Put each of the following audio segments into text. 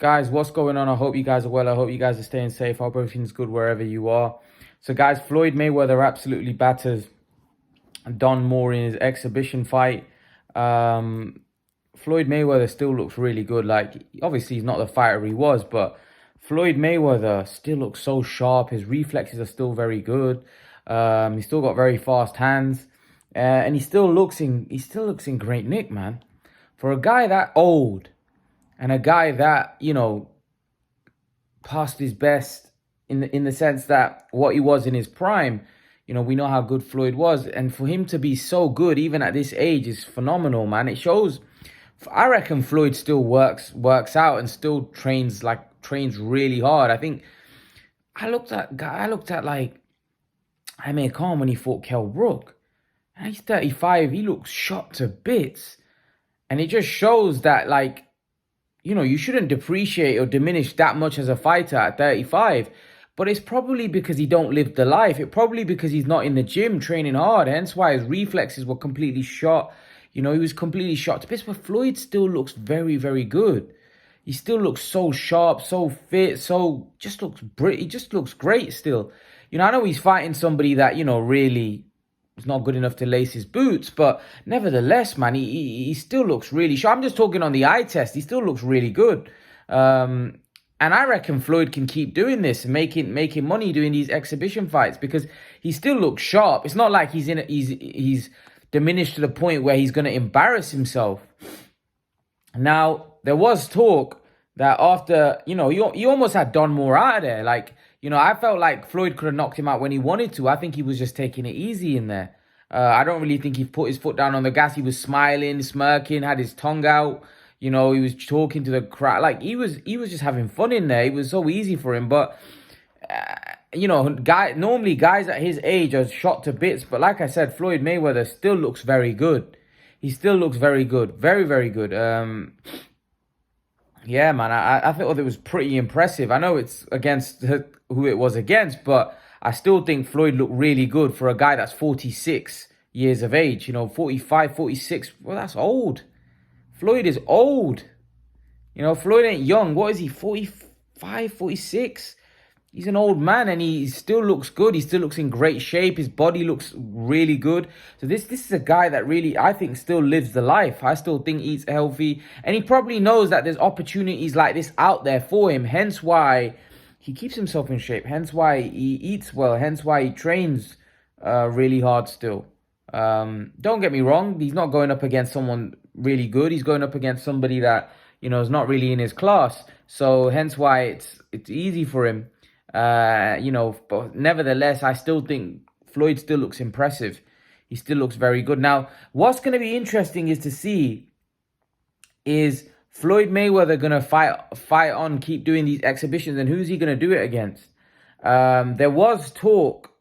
Guys, what's going on? I hope you guys are well. I hope you guys are staying safe. I hope everything's good wherever you are. So, guys, Floyd Mayweather absolutely batters Don Moore in his exhibition fight. Floyd Mayweather still looks really good. Like, obviously, he's not the fighter he was, but Floyd Mayweather still looks so sharp. His reflexes are still very good. He's still got very fast hands, and he still looks in great nick, man. For a guy that old and a guy that past his best in the sense that what he was in his prime. We know how good Floyd was, and for him to be so good even at this age is phenomenal, man. It shows. I reckon Floyd still works out and still trains really hard. I think I looked at like Amir Khan when he fought Kell Brook, and he's 35. He looks shot to bits, and it just shows that you shouldn't depreciate or diminish that much as a fighter at 35. But it's probably because he don't live the life. It's probably because he's not in the gym training hard. Hence why his reflexes were completely shot. He was completely shot to bits. But Floyd still looks very, very good. He still looks so sharp, so fit, he just looks great still. I know he's fighting somebody that, really is not good enough to lace his boots, but nevertheless, man, he still looks really sharp. I'm just talking on the eye test. He still looks really good. And I reckon Floyd can keep doing this and making money doing these exhibition fights because he still looks sharp. It's not like he's diminished to the point where he's going to embarrass himself. Now, there was talk that after, you almost had Don Moore out of there. I felt like Floyd could have knocked him out when he wanted to. I think he was just taking it easy in there. I don't really think he put his foot down on the gas. He was smiling, smirking, had his tongue out. He was talking to the crowd. He was just having fun in there. It was so easy for him. But, normally guys at his age are shot to bits. But like I said, Floyd Mayweather still looks very good. He still looks very good. Very, very good. Yeah, man, I thought it was pretty impressive. I know it's against who it was against, but I still think Floyd looked really good for a guy that's 46 years of age. 45, 46. Well, that's old. Floyd is old. Floyd ain't young. What is he, 45, 46? He's an old man and he still looks good. He still looks in great shape. His body looks really good. So this is a guy that really, I think, still lives the life. I still think eats healthy. And he probably knows that there's opportunities like this out there for him. Hence why he keeps himself in shape. Hence why he eats well. Hence why he trains really hard still. Don't get me wrong. He's not going up against someone really good. He's going up against somebody that, is not really in his class. So hence why it's easy for him. But nevertheless, I still think Floyd still looks impressive. He still looks very good. Now, what's going to be interesting is to see is Floyd Mayweather going to fight on, keep doing these exhibitions, and who's he going to do it against? There was talk.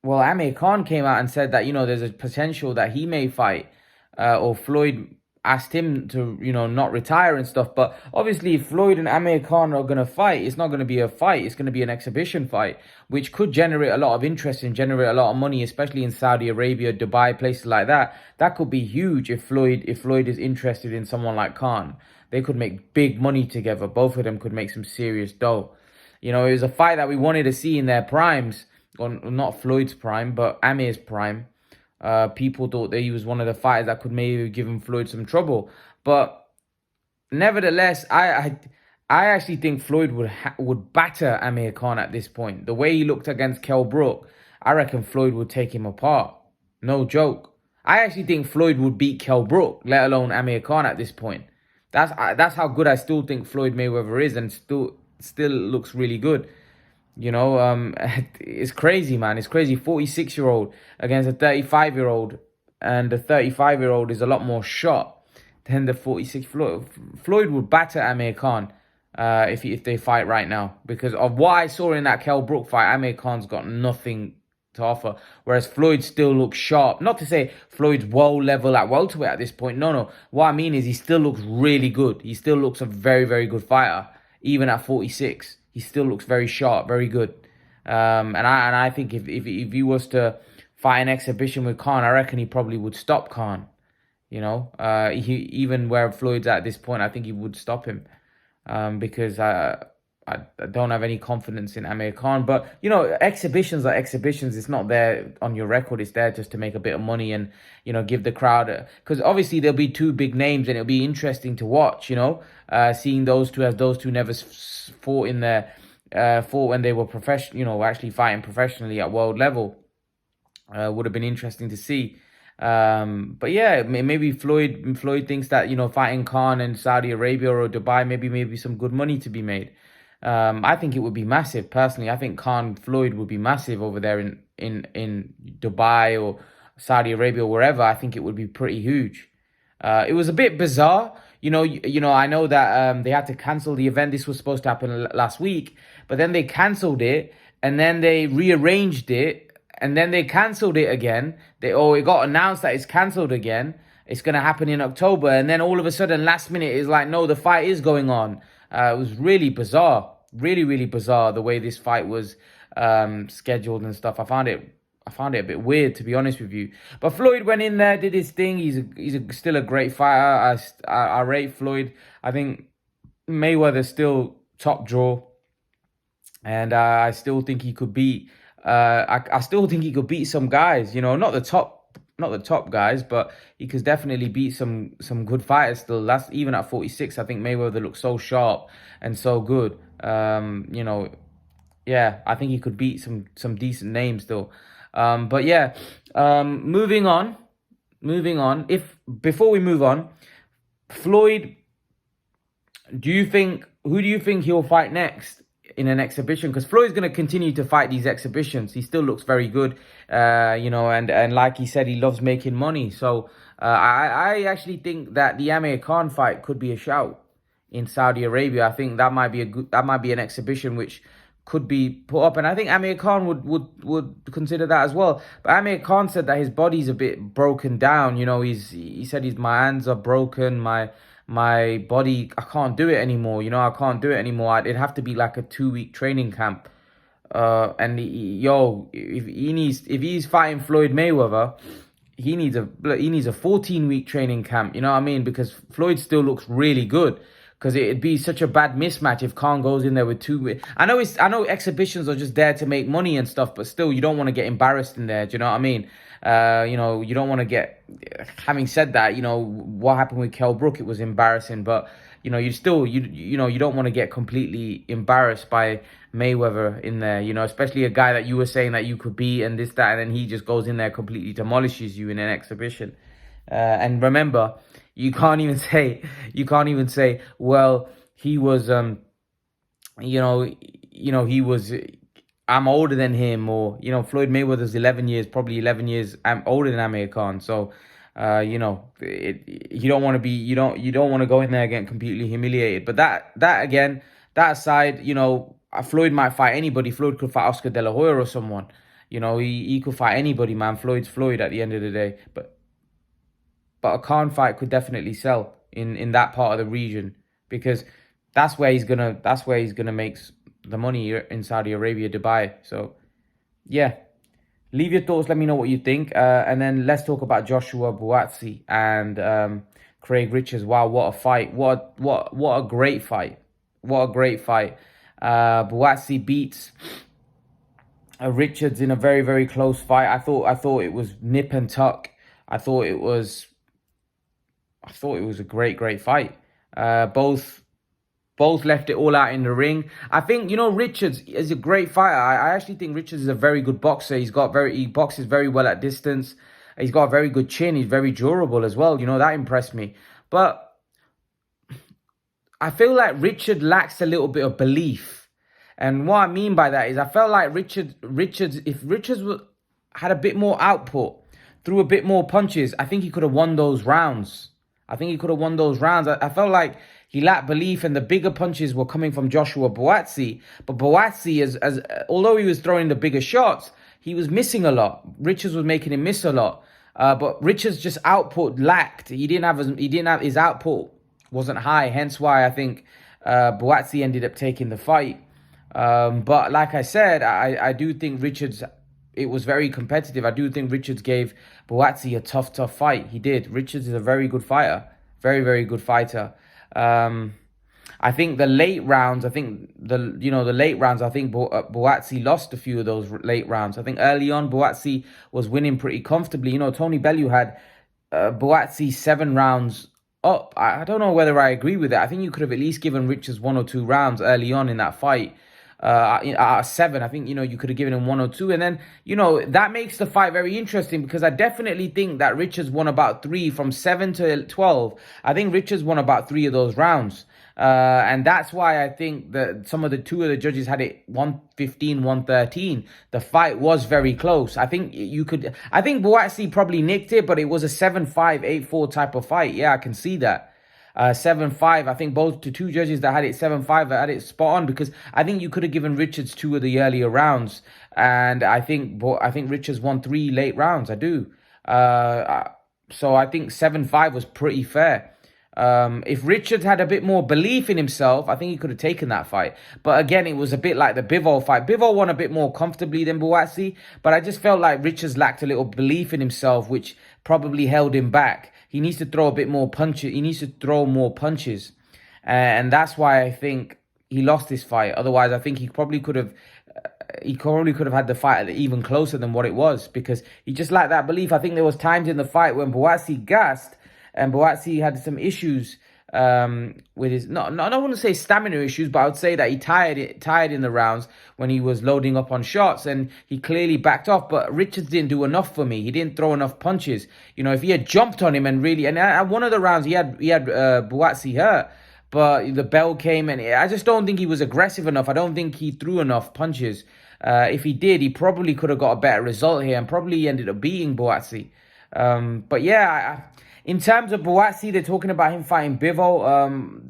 Well, Amir Khan came out and said that, there's a potential that he may fight, or Floyd asked him to, not retire and stuff. But obviously, if Floyd and Amir Khan are going to fight, it's not going to be a fight. It's going to be an exhibition fight, which could generate a lot of interest and generate a lot of money, especially in Saudi Arabia, Dubai, places like that. That could be huge if Floyd is interested in someone like Khan. They could make big money together. Both of them could make some serious dough. It was a fight that we wanted to see in their primes, or not Floyd's prime, but Amir's prime. People thought that he was one of the fighters that could maybe give him Floyd some trouble. But nevertheless, I actually think Floyd would batter Amir Khan at this point. The way he looked against Kell Brook, I reckon Floyd would take him apart. No joke. I actually think Floyd would beat Kell Brook, let alone Amir Khan at this point. That's how good I still think Floyd Mayweather is, and still looks really good. It's crazy, man. It's crazy. 46-year-old against a 35-year-old, and the 35-year-old is a lot more shot than the 46. Floyd would batter Amir Khan if they fight right now, because of what I saw in that Kell Brook fight. Amir Khan's got nothing to offer, whereas Floyd still looks sharp. Not to say Floyd's world level at welterweight at this point. No. What I mean is he still looks really good. He still looks a very, very good fighter, even at 46. He still looks very sharp, very good. And I think if he was to fight an exhibition with Khan, I reckon he probably would stop Khan. Even where Floyd's at this point, I think he would stop him. because I don't have any confidence in Amir Khan. But exhibitions are exhibitions. It's not there on your record. It's there just to make a bit of money and give the crowd. Because obviously there'll be two big names and it'll be interesting to watch. Seeing those two, as those two never fought in their fought when they were professional. Actually fighting professionally at world level. Would have been interesting to see. But yeah, maybe Floyd thinks that fighting Khan in Saudi Arabia or Dubai, maybe some good money to be made. I think it would be massive personally. I think Khan Floyd would be massive over there in Dubai or Saudi Arabia or wherever. I think it would be pretty huge. It was a bit bizarre. I know that they had to cancel the event. This was supposed to happen last week, but then they cancelled it and then they rearranged it and then they cancelled it again. It got announced that it's cancelled again. It's going to happen in October. And then all of a sudden, last minute, it's like, no, the fight is going on. It was really bizarre. Really, really bizarre the way this fight was scheduled and stuff. I found it a bit weird, to be honest with you. But Floyd went in there, did his thing. He's still a great fighter. I rate Floyd. I think Mayweather's still top draw. And I still think he could beat... I still think he could beat some guys, not the top guys, but he could definitely beat some good fighters still. That's even at 46. I think Mayweather looks so sharp and so good. Yeah, I think he could beat some decent names still. But yeah, moving on. Before we move on, Floyd, who do you think he'll fight next in an exhibition? Because Floyd's going to continue to fight these exhibitions. He still looks very good, and like he said, he loves making money. So I actually think that the Amir Khan fight could be a shout in Saudi Arabia. I think that might be an exhibition which could be put up, and I think Amir Khan would consider that as well. But Amir Khan said that his body's a bit broken down. He said my hands are broken, my body, I can't do it anymore. I can't do it anymore. It'd have to be like a 2-week training camp. And if he's fighting Floyd Mayweather, he needs a 14-week training camp. You know what I mean? Because Floyd still looks really good. Because it'd be such a bad mismatch if Khan goes in there with 2 weeks. I know exhibitions are just there to make money and stuff, but still, you don't want to get embarrassed in there. Do you know what I mean? You don't want to get. Having said that, what happened with Kell Brook, it was embarrassing, but you don't want to get completely embarrassed by Mayweather in there. Especially a guy that you were saying that you could beat and this, that, and then he just goes in there, completely demolishes you in an exhibition. And remember, you can't even say, well, he was, he was, I'm older than him, or, Floyd Mayweather's 11 years I'm older than Amir Khan. So, you don't want to go in there and get completely humiliated. But that aside, Floyd might fight anybody. Floyd could fight Oscar De La Hoya or someone. He could fight anybody, man. Floyd's Floyd at the end of the day. But a Khan fight could definitely sell in that part of the region, because that's where he's gonna make the money in Saudi Arabia, Dubai. So yeah, leave your thoughts. Let me know what you think, and then let's talk about Joshua Buatsi and Craig Richards. Wow, what a fight! What a great fight! What a great fight! Buatsi beats Richards in a very, very close fight. I thought it was nip and tuck. I thought it was a great fight. Both left it all out in the ring. I think, Richards is a great fighter. I actually think Richards is a very good boxer. He boxes very well at distance. He's got a very good chin. He's very durable as well. That impressed me. But I feel like Richard lacks a little bit of belief. And what I mean by that is I felt like Richards, if Richards had a bit more output, threw a bit more punches, I think he could have won those rounds. I felt like he lacked belief, and the bigger punches were coming from Joshua Buatsi. But Buatsi, although he was throwing the bigger shots, he was missing a lot. Richards was making him miss a lot. But Richards' just output lacked. He didn't have his output wasn't high. Hence why I think Buatsi ended up taking the fight. But like I said, I do think Richards. It was very competitive. I do think Richards gave Buatsi a tough fight. He did. Richards is a very good fighter. Very, very good fighter. I think the late rounds, the late rounds, I think Bustsi lost a few of those late rounds. I think early on Bustsi was winning pretty comfortably. Tony Bellew had Bustsi 7 rounds up. I don't know whether I agree with it. I think you could have at least given Richards 1 or 2 rounds early on in that fight. Out of 7, I think, you could have given him 1 or 2. And then, that makes the fight very interesting because I definitely think that Richards won about 3 from 7 to 12. I think Richards won about 3 of those rounds. And that's why I think that some of the 2 of the judges had it 115, 113. The fight was very close. I think Bustsi probably nicked it, but it was a 7-5, 8-4 type of fight. Yeah, I can see that. 7-5. I think both the 2 judges that had it 7-5 had it spot on because I think you could have given Richards 2 of the earlier rounds, and I think Richards won 3 late rounds. I do. So I think 7-5 was pretty fair. If Richards had a bit more belief in himself, I think he could have taken that fight. But again, it was a bit like the Bivol fight. Bivol won a bit more comfortably than Bustsi, but I just felt like Richards lacked a little belief in himself, which probably held him back. He needs to throw a bit more punches. He needs to throw more punches. And that's why I think he lost this fight. Otherwise, I think he probably could have had the fight even closer than what it was because he just lacked that belief. I think there was times in the fight when Bustsi gassed and Bustsi had some issues with his, I don't want to say stamina issues, but I would say that he tired in the rounds when he was loading up on shots, and he clearly backed off. But Richards didn't do enough for me. He didn't throw enough punches. If he had jumped on him and really, and at one of the rounds he had Bustsi hurt, but the bell came, and I just don't think he was aggressive enough. I don't think he threw enough punches. If he did, he probably could have got a better result here and probably ended up beating Bustsi. But yeah, in terms of Bustsi, they're talking about him fighting Bivol.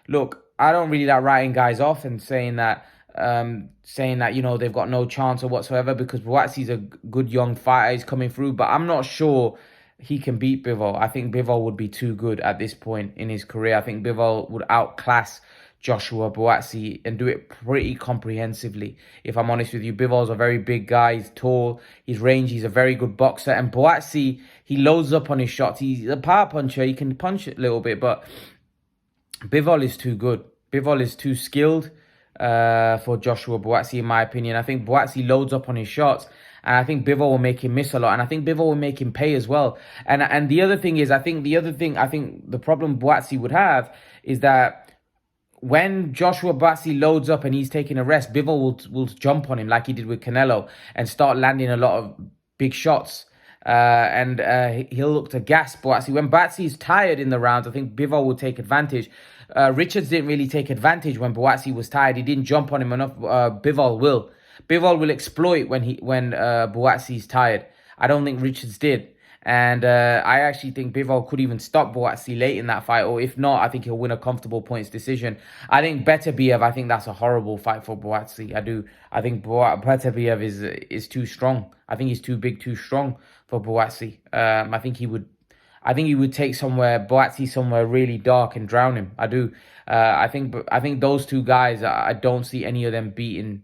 Look, I don't really like writing guys off and saying that they've got no chance or whatsoever because Buatsi's a good young fighter. He's coming through, but I'm not sure he can beat Bivol. I think Bivol would be too good at this point in his career. I think Bivol would outclass Joshua Bustsi and do it pretty comprehensively. If I'm honest with you, Bivol's a very big guy. He's tall, he's rangy, he's a very good boxer. And Bustsi, he loads up on his shots. He's a power puncher. He can punch it a little bit, but Bivol is too good. Bivol is too skilled for Joshua Bustsi, in my opinion. I think Bustsi loads up on his shots, and I think Bivol will make him miss a lot, and I think Bivol will make him pay as well. And the other thing is, I think the problem Bustsi would have is that when Joshua Bustsi loads up and he's taking a rest, Bivol will jump on him like he did with Canelo and start landing a lot of big shots. And he'll look to gas Bustsi. When Bustsi is tired in the rounds, I think Bivol will take advantage. Richards didn't really take advantage when Bustsi was tired. He didn't jump on him enough. Bivol will. Bivol will exploit when Bustsi is tired. I don't think Richards did. And I actually think Bivol could even stop Bustsi late in that fight. Or if not, I think he'll win a comfortable points decision. I think Beterbiev, I think that's a horrible fight for Bustsi. I do. I think Beterbiev is too strong. I think he's too big, too strong for Bustsi. I think he would take Bustsi somewhere really dark and drown him. I do. I think those 2 guys, I don't see any of them beating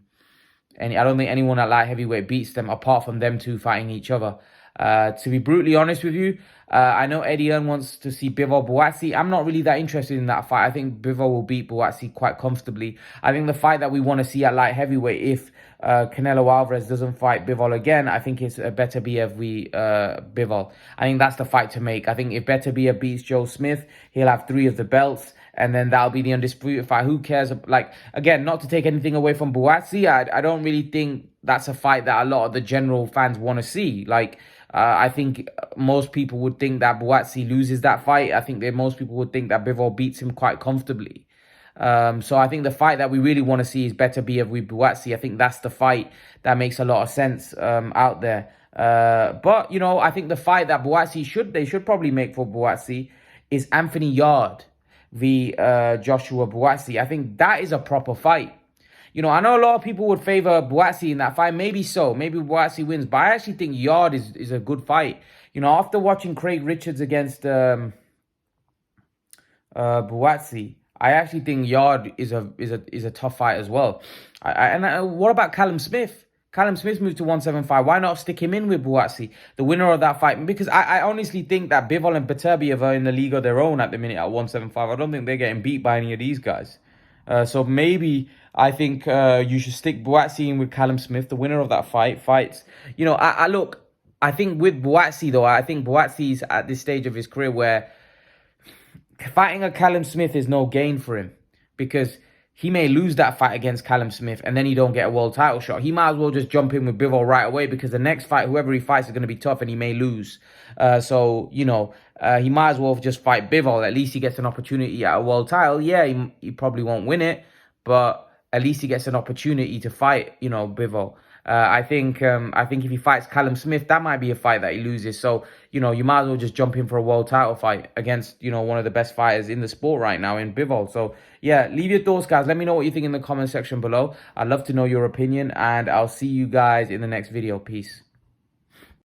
I don't think anyone at light heavyweight beats them apart from them 2 fighting each other. To be brutally honest with you, I know Eddie Earn wants to see Bivol Bustsi. I'm not really that interested in that fight. I think Bivol will beat Bustsi quite comfortably. I think the fight that we want to see at light heavyweight, if Canelo Alvarez doesn't fight Bivol again, I think it's a Beterbiev Bivol. I think that's the fight to make. I think if Beterbiev beats Joe Smith, he'll have 3 of the belts. And then that'll be the undisputed fight. Who cares? Like, again, not to take anything away from Bustsi, I don't really think that's a fight that a lot of the general fans want to see. Like, I think most people would think that Bustsi loses that fight. I think that most people would think that Bivol beats him quite comfortably. So I think the fight that we really want to see is Beterbiev with Bustsi. I think that's the fight that makes a lot of sense out there. But, I think the fight that they should probably make for Bustsi is Anthony Yarde v. Joshua Bustsi. I think that is a proper fight. I know a lot of people would favor Bustsi in that fight. Maybe so. Maybe Bustsi wins. But I actually think Yarde is a good fight. After watching Craig Richards against Bustsi, I actually think Yarde is a tough fight as well. And what about Callum Smith? Callum Smith's moved to 175. Why not stick him in with Bustsi, the winner of that fight? Because I honestly think that Bivol and Beterbiev are in the league of their own at the minute at 175. I don't think they're getting beat by any of these guys. So maybe I think you should stick Bustsi in with Callum Smith, the winner of that fights. You know, I look, I think with Bustsi though, I think Buatsi's at this stage of his career where fighting a Callum Smith is no gain for him, because he may lose that fight against Callum Smith and then he don't get a world title shot. He might as well just jump in with Bivol right away, because the next fight, whoever he fights, is going to be tough and he may lose. So, you know, he might as well just fight Bivol. At least he gets an opportunity at a world title. Yeah, he probably won't win it, but at least he gets an opportunity to fight, you know, Bivol. I think if he fights Callum Smith, that might be a fight that he loses. So, you know, you might as well just jump in for a world title fight against, you know, one of the best fighters in the sport right now in Bivol. So, yeah, leave your thoughts, guys. Let me know what you think in the comment section below. I'd love to know your opinion, and I'll see you guys in the next video. Peace.